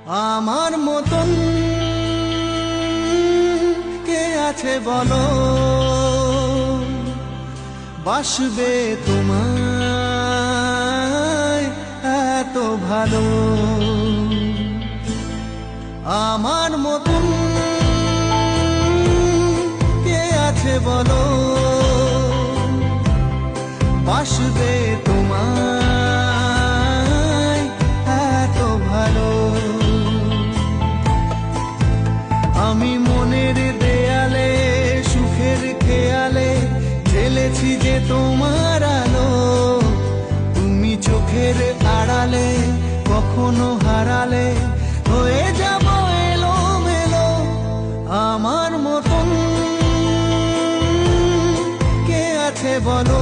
আমার মতন কে আছে বলো, বাসবে তোমায় এত ভালো। আমার মতন কে আছে বলো, বাসবে তোমায় এত ভালো। আমি মনের দেয়ালে সুখের খেয়ালে ঢেলেছি যে তোমার আলো, তুমি চোখের আড়ালে কখনো হারালে হয়ে যাব এলোমেলো। আমার মতন কে আছে বলো,